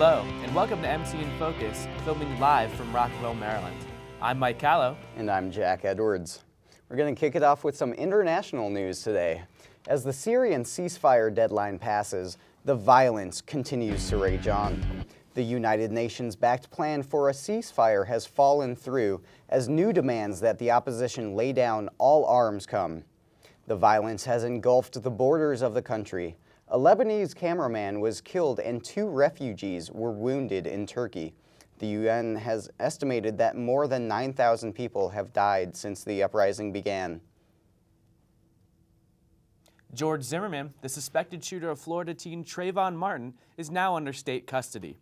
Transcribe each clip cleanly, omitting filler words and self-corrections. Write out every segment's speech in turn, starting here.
Hello, and welcome to MC in Focus, filming live from Rockville, Maryland. I'm Mike Callow. And I'm Jack Edwards. We're going to kick it off with some international news today. As the Syrian ceasefire deadline passes, the violence continues to rage on. The United Nations-backed plan for a ceasefire has fallen through as new demands that the opposition lay down all arms come. The violence has engulfed the borders of the country. A Lebanese cameraman was killed and 2 refugees were wounded in Turkey. The UN has estimated that more than 9,000 people have died since the uprising began. George Zimmerman, the suspected shooter of Florida teen Trayvon Martin, is now under state custody.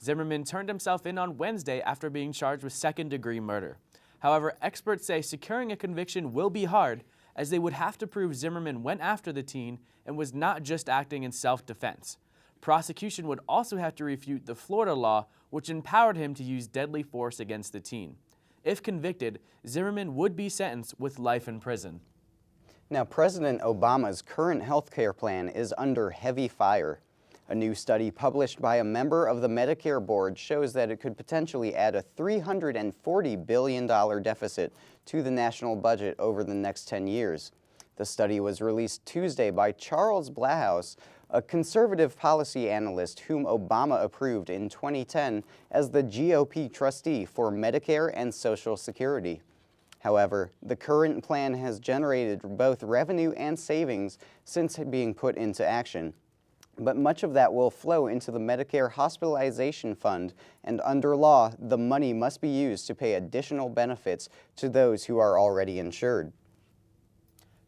Zimmerman turned himself in on Wednesday after being charged with second-degree murder. However, experts say securing a conviction will be hard, as they would have to prove Zimmerman went after the teen and was not just acting in self-defense. Prosecution would also have to refute the Florida law, which empowered him to use deadly force against the teen. If convicted, Zimmerman would be sentenced with life in prison. Now, President Obama's current health care plan is under heavy fire. A new study published by a member of the Medicare board shows that it could potentially add a $340 billion deficit to the national budget over the next 10 years. The study was released Tuesday by Charles Blahouse, a conservative policy analyst whom Obama approved in 2010 as the GOP trustee for Medicare and Social Security. However, the current plan has generated both revenue and savings since being put into action. But much of that will flow into the Medicare Hospitalization Fund, and under law, the money must be used to pay additional benefits to those who are already insured.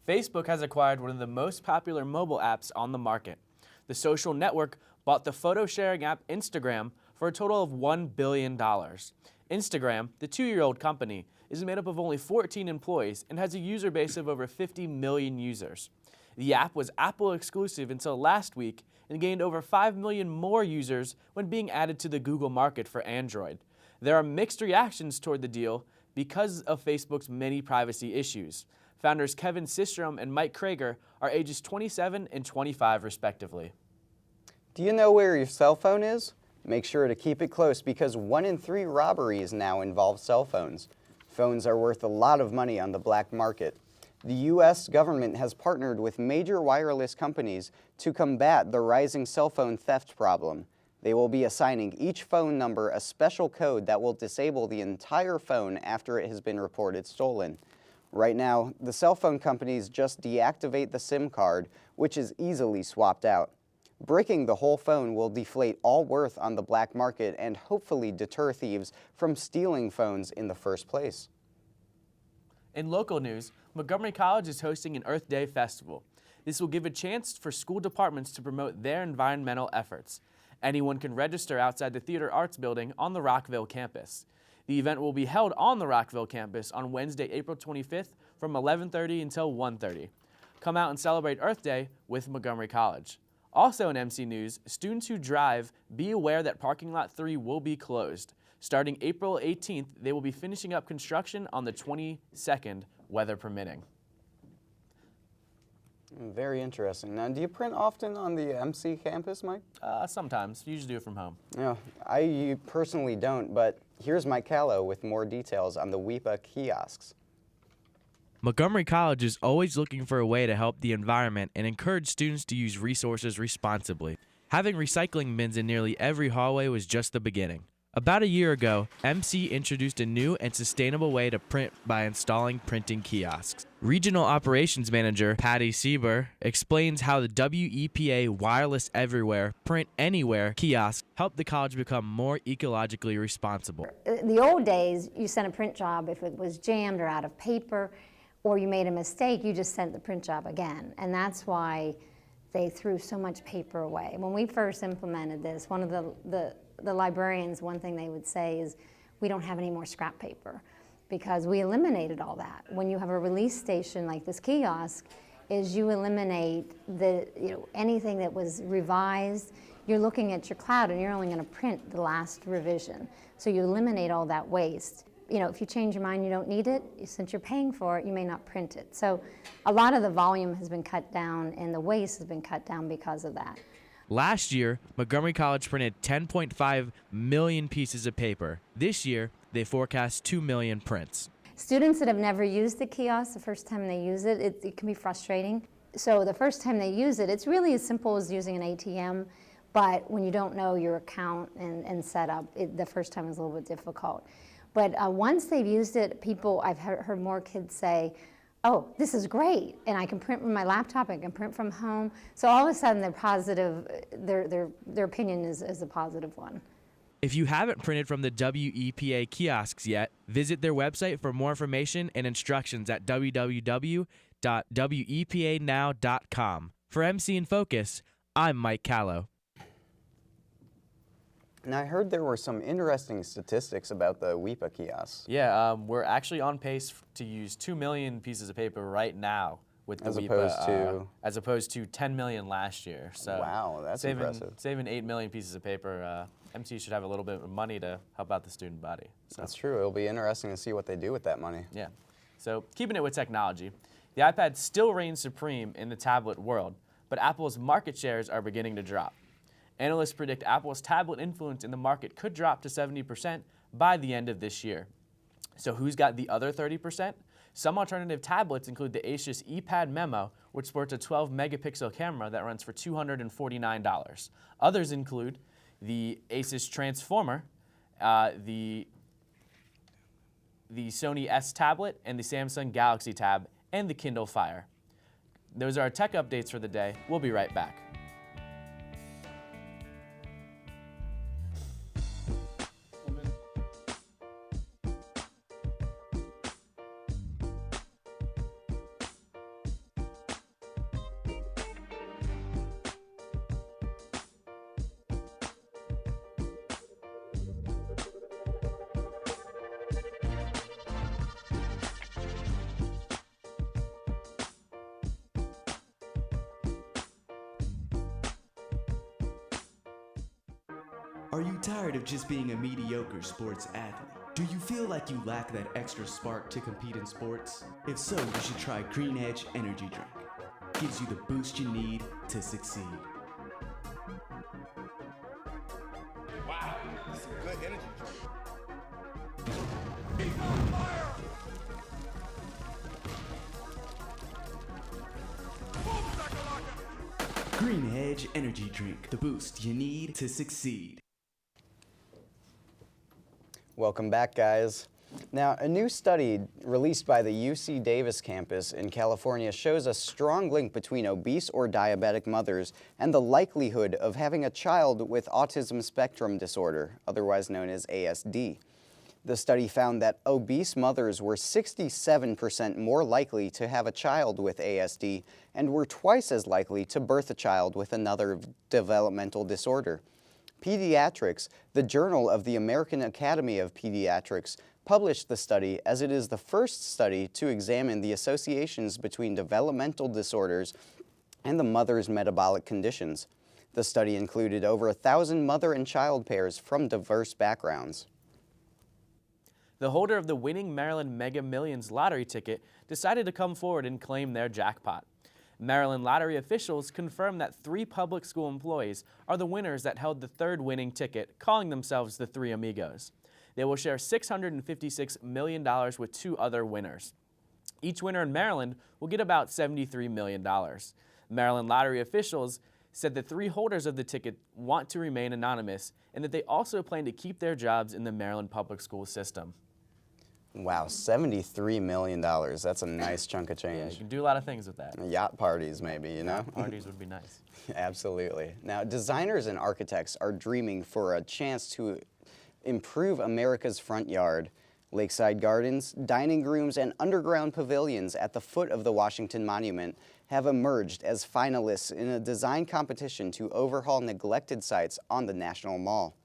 Facebook has acquired one of the most popular mobile apps on the market. The social network bought the photo-sharing app Instagram for a total of $1 billion. Instagram, the 2-year-old company, is made up of only 14 employees and has a user base of over 50 million users. The app was Apple exclusive until last week and gained over 5 million more users when being added to the Google market for Android. There are mixed reactions toward the deal because of Facebook's many privacy issues. Founders Kevin Systrom and Mike Krager are ages 27 and 25 respectively. Do you know where your cell phone is? Make sure to keep it close because 1 in 3 robberies now involve cell phones. Phones are worth a lot of money on the black market. The U.S. government has partnered with major wireless companies to combat the rising cell phone theft problem. They will be assigning each phone number a special code that will disable the entire phone after it has been reported stolen. Right now, the cell phone companies just deactivate the SIM card, which is easily swapped out. Breaking the whole phone will deflate all worth on the black market and hopefully deter thieves from stealing phones in the first place. In local news, Montgomery College is hosting an Earth Day festival. This will give a chance for school departments to promote their environmental efforts. Anyone can register outside the Theater Arts Building on the Rockville campus. The event will be held on the Rockville campus on Wednesday, April 25th from 11:30 until 1:30. Come out and celebrate Earth Day with Montgomery College. Also in MC News, students who drive, be aware that Parking Lot 3 will be closed. Starting April 18th, they will be finishing up construction on the 22nd, weather permitting. Very interesting. Now, do you print often on the MC campus, Mike? Sometimes. Usually do it from home. No, I personally don't, but here's Mike Callow with more details on the WEPA kiosks. Montgomery College is always looking for a way to help the environment and encourage students to use resources responsibly. Having recycling bins in nearly every hallway was just the beginning. About a year ago, MC introduced a new and sustainable way to print by installing printing kiosks. Regional Operations Manager Patty Sieber explains how the WEPA Wireless Everywhere, Print Anywhere kiosk helped the college become more ecologically responsible. The old days, you sent a print job if it was jammed or out of paper, or you made a mistake, you just sent the print job again. And that's why they threw so much paper away. When we first implemented this, one of the librarians, one thing they would say is, we don't have any more scrap paper, because we eliminated all that. When you have a release station like this kiosk, is you eliminate anything that was revised. You're looking at your cloud and you're only going to print the last revision. So you eliminate all that waste. If you change your mind, you don't need it, since you're paying for it, you may not print it. So a lot of the volume has been cut down and the waste has been cut down because of that. Last year, Montgomery College printed 10.5 million pieces of paper. This year, they forecast 2 million prints. Students that have never used the kiosk, the first time they use it, it can be frustrating. So the first time they use it, it's really as simple as using an ATM, but when you don't know your account and setup, the first time is a little bit difficult. But once they've used it, I've heard more kids say, oh, this is great, and I can print from my laptop, I can print from home. So all of a sudden they're positive, their opinion is a positive one. If you haven't printed from the WEPA kiosks yet, visit their website for more information and instructions at www.wepanow.com. For MC in Focus, I'm Mike Callow. And I heard there were some interesting statistics about the WEPA kiosks. Yeah, we're actually on pace to use 2 million pieces of paper right now with the WEPA, as opposed to 10 million last year. So wow, that's impressive. Saving 8 million pieces of paper. MC should have a little bit of money to help out the student body. So. That's true. It'll be interesting to see what they do with that money. Yeah. So keeping it with technology, the iPad still reigns supreme in the tablet world, but Apple's market shares are beginning to drop. Analysts predict Apple's tablet influence in the market could drop to 70% by the end of this year. So who's got the other 30%? Some alternative tablets include the Asus ePad Memo, which sports a 12-megapixel camera that runs for $249. Others include the Asus Transformer, the Sony S tablet, and the Samsung Galaxy Tab, and the Kindle Fire. Those are our tech updates for the day. We'll be right back. Are you tired of just being a mediocre sports athlete? Do you feel like you lack that extra spark to compete in sports? If so, you should try Green Edge Energy Drink. Gives you the boost you need to succeed. Wow, this is a good energy drink. He's on fire! Boom, shakalaka! Green Edge Energy Drink. The boost you need to succeed. Welcome back, guys. Now, a new study released by the UC Davis campus in California shows a strong link between obese or diabetic mothers and the likelihood of having a child with autism spectrum disorder, otherwise known as ASD. The study found that obese mothers were 67% more likely to have a child with ASD and were twice as likely to birth a child with another developmental disorder. Pediatrics, the Journal of the American Academy of Pediatrics, published the study as it is the first study to examine the associations between developmental disorders and the mother's metabolic conditions. The study included over 1,000 mother and child pairs from diverse backgrounds. The holder of the winning Maryland Mega Millions lottery ticket decided to come forward and claim their jackpot. Maryland lottery officials confirmed that 3 public school employees are the winners that held the third winning ticket, calling themselves the Three Amigos. They will share $656 million with 2 other winners. Each winner in Maryland will get about $73 million. Maryland lottery officials said the 3 holders of the ticket want to remain anonymous and that they also plan to keep their jobs in the Maryland public school system. Wow, $73 million. That's a nice chunk of change. Yeah, you can do a lot of things with that. Yacht parties, maybe, you know? Yacht parties would be nice. Absolutely. Now, designers and architects are dreaming for a chance to improve America's front yard. Lakeside gardens, dining rooms, and underground pavilions at the foot of the Washington Monument have emerged as finalists in a design competition to overhaul neglected sites on the National Mall.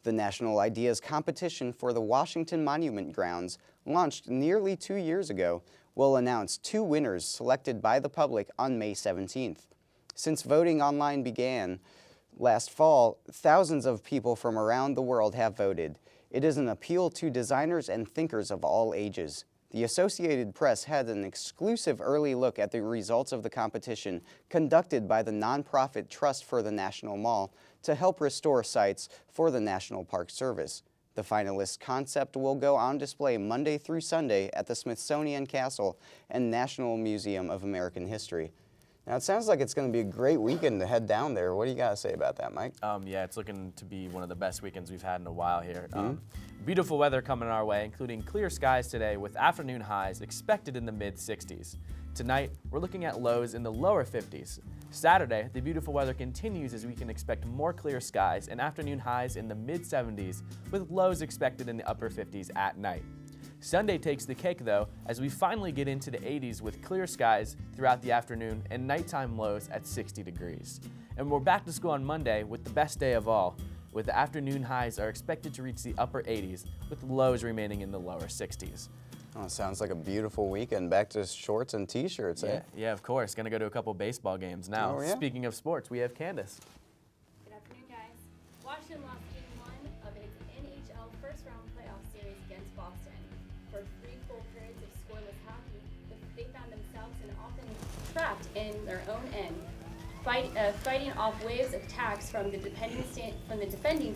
The National Ideas Competition for the Washington Monument grounds, launched nearly 2 years ago, will announce 2 winners selected by the public on May 17th. Since voting online began last fall, thousands of people from around the world have voted. It is an appeal to designers and thinkers of all ages. The Associated Press had an exclusive early look at the results of the competition conducted by the nonprofit Trust for the National Mall to help restore sites for the National Park Service. The finalists' concept will go on display Monday through Sunday at the Smithsonian Castle and National Museum of American History. Now, it sounds like it's going to be a great weekend to head down there. What do you got to say about that, Mike? Yeah, it's looking to be one of the best weekends we've had in a while here. Beautiful weather coming our way, including clear skies today with afternoon highs expected in the mid-60s. Tonight, we're looking at lows in the lower 50s. Saturday, the beautiful weather continues as we can expect more clear skies and afternoon highs in the mid-70s with lows expected in the upper 50s at night. Sunday takes the cake, though, as we finally get into the 80s with clear skies throughout the afternoon and nighttime lows at 60 degrees. And we're back to school on Monday with the best day of all, with the afternoon highs are expected to reach the upper 80s, with lows remaining in the lower 60s. Oh, it sounds like a beautiful weekend. Back to shorts and t-shirts, eh? Yeah, of course. Gonna go to a couple baseball games now. Oh, yeah? Speaking of sports, we have Candace. Good afternoon, guys. Washington lost Game 1 of its NHL first-round playoff series against Boston. For 3 full periods of scoreless hockey, they found themselves and often trapped in their own end, fighting off waves of attacks from the defending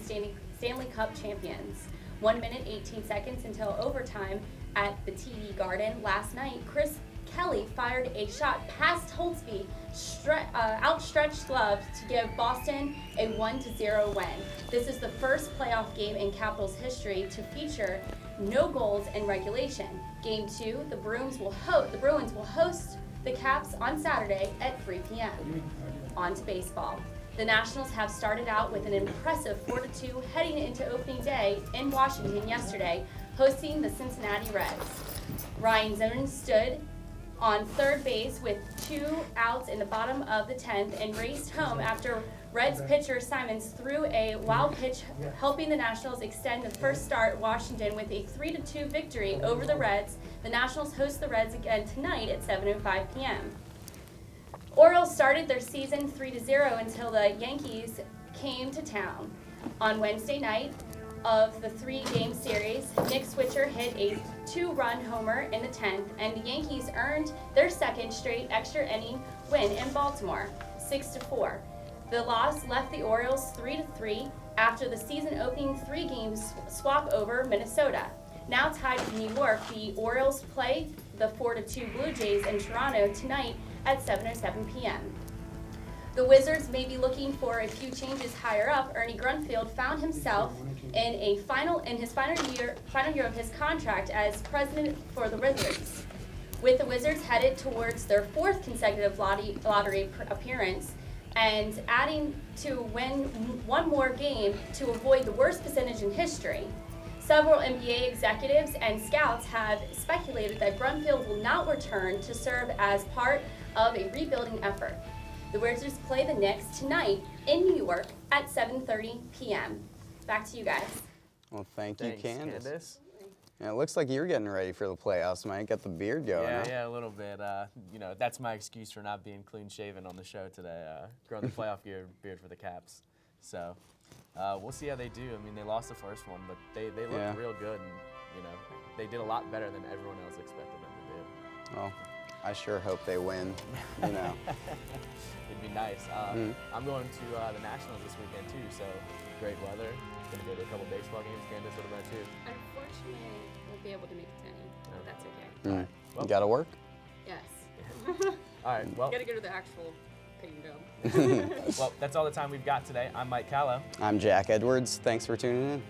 Stanley Cup champions. 1 minute, 18 seconds until overtime at the TD Garden last night, Chris Kelly fired a shot past Holtzby, outstretched glove to give Boston a 1-0 win. This is the first playoff game in Capitals history to feature no goals in regulation. Game 2, the Bruins will host the Caps on Saturday at 3 p.m. On to baseball. The Nationals have started out with an impressive 4-2 heading into opening day in Washington yesterday, hosting the Cincinnati Reds. Ryan Zimmerman stood on third base with 2 outs in the bottom of the 10th and raced home after Reds pitcher Simons threw a wild pitch, helping the Nationals extend the first start Washington with a 3-2 victory over the Reds. The Nationals host the Reds again tonight at 7:05 p.m. Orioles started their season 3-0 until the Yankees came to town. On Wednesday night of the 3-game series, Nick Switzer hit a 2-run homer in the 10th, and the Yankees earned their second straight extra inning win in Baltimore, 6-4. The loss left the Orioles 3-3 after the season-opening 3-game swap over Minnesota. Now tied with New York, the Orioles play the 4-2 Blue Jays in Toronto tonight at 7:07 p.m. The Wizards may be looking for a few changes higher up. Ernie Grunfeld found himself in his final year of his contract as president for the Wizards. With the Wizards headed towards their 4th consecutive lottery appearance and adding to win one more game to avoid the worst percentage in history, several NBA executives and scouts have speculated that Grunfeld will not return to serve as part of a rebuilding effort. The Wizards play the Knicks tonight in New York at 7:30 p.m. Back to you guys. Well, thank you, Thanks, Candace. Yeah, it looks like you're getting ready for the playoffs, Mike. Got the beard going, huh? Yeah, a little bit. That's my excuse for not being clean-shaven on the show today, growing the playoff beard for the Caps. So we'll see how they do. I mean, they lost the first one, but they looked real good, and, they did a lot better than everyone else expected them to do. Well, I sure hope they win, It'd be nice. I'm going to the Nationals this weekend, too, so great weather. Going to go to a couple baseball games. Candace, what about you? Unfortunately, won't be able to make it to any, but that's okay. All right. Well, You gotta work? Yes. all right, well, Gotta go to the actual paying job. well, that's all the time we've got today. I'm Mike Callow. I'm Jack Edwards. Thanks for tuning in.